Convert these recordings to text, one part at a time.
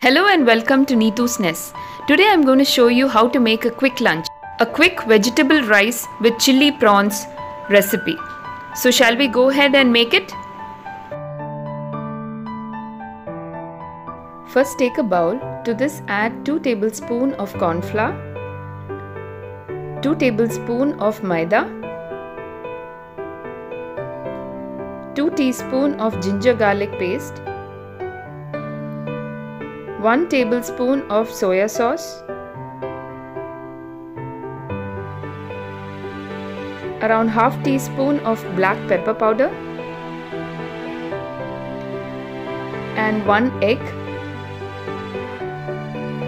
Hello and welcome to Neetu's Nest. Today I'm going to show you how to make a quick lunch. A quick vegetable rice with chili prawns recipe. So shall we go ahead and make it? First take a bowl. To this add 2 tablespoons of corn flour, 2 tablespoons of maida, 2 teaspoons of ginger garlic paste, 1 tablespoon of soya sauce, around half teaspoon of black pepper powder, and 1 egg,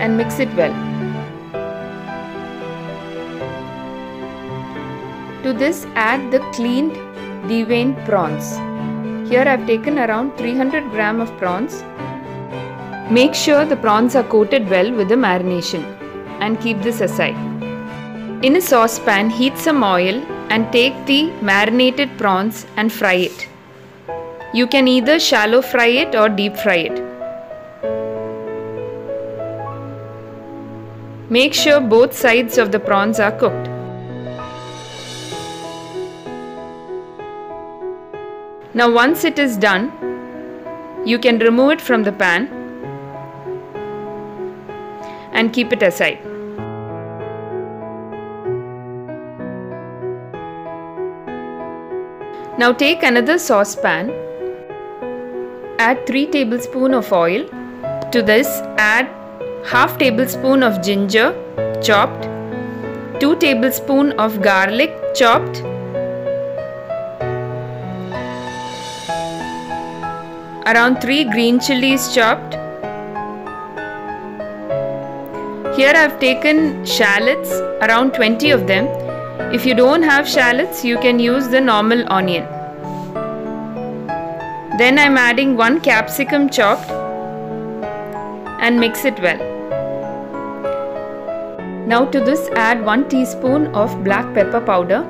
and mix it well. To this add the cleaned deveined prawns. Here I have taken around 300 grams of prawns. Make sure the prawns are coated well with the marination and keep this aside. In a saucepan, heat some oil and take the marinated prawns and fry it. You can either shallow fry it or deep fry it. Make sure both sides of the prawns are cooked. Now once it is done, you can remove it from the pan and keep it aside. Now take another saucepan, add 3 tablespoons of oil. To this add half tablespoon of ginger chopped, 2 tablespoons of garlic chopped, around 3 green chilies chopped. Here I have taken shallots, around 20 of them. If you don't have shallots, you can use the normal onion. Then I am adding 1 capsicum chopped and mix it well. Now to this add 1 teaspoon of black pepper powder,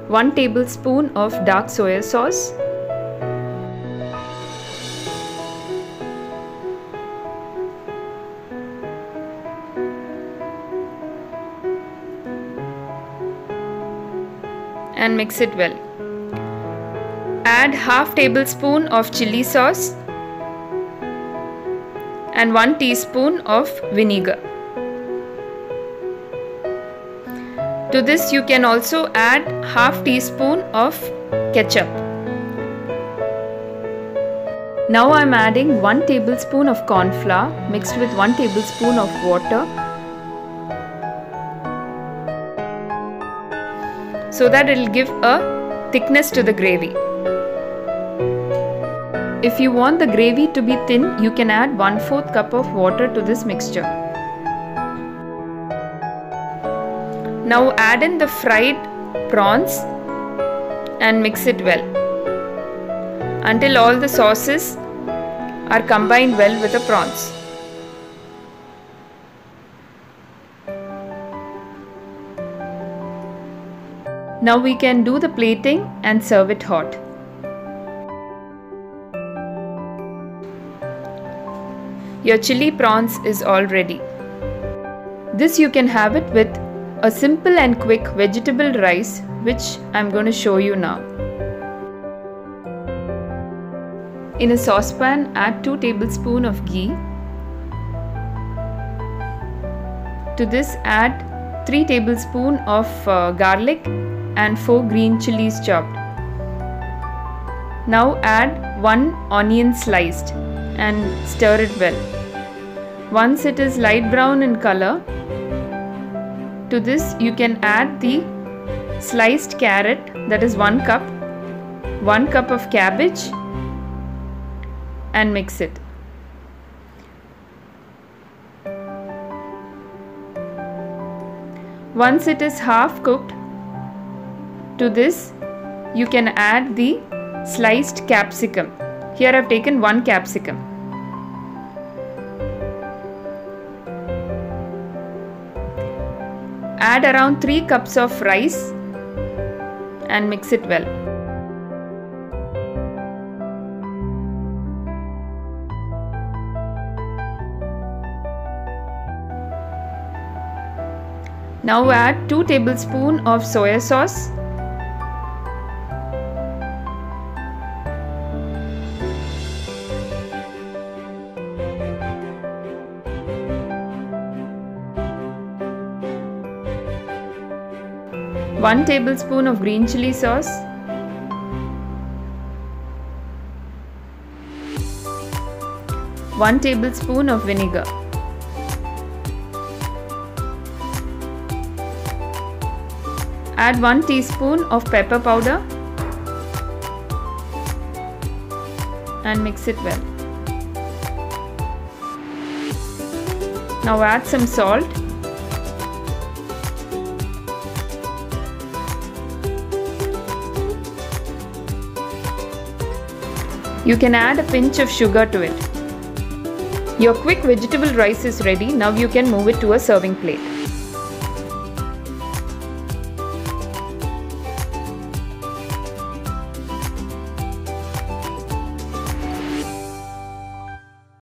one tablespoon of dark soya sauce, and mix it well. Add half tablespoon of chili sauce and 1 teaspoon of vinegar. To this you can also add half teaspoon of ketchup. Now I am adding 1 tablespoon of corn flour mixed with 1 tablespoon of water so that it will give a thickness to the gravy. If you want the gravy to be thin, you can add 1/4 cup of water to this mixture. Now add in the fried prawns and mix it well until all the sauces are combined well with the prawns. Now we can do the plating and serve it hot. Your chili prawns is all ready. This you can have it with a simple and quick vegetable rice, which I am going to show you now. In a saucepan, add 2 tablespoons of ghee. To this add 3 tablespoons of garlic and 4 green chilies chopped. Now add 1 onion sliced and stir it well. Once it is light brown in color, to this you can add the sliced carrot, that is 1 cup, 1 cup of cabbage, and mix it. Once it is half cooked, to this you can add the sliced capsicum. Here I have taken 1 capsicum. Add around 3 cups of rice and mix it well. Now add 2 tablespoons of soya sauce, one tablespoon of green chili sauce, one tablespoon of vinegar, add 1 teaspoon of pepper powder and mix it well. Now add some salt. You can add a pinch of sugar to it. Your quick vegetable rice is ready. Now you can move it to a serving plate.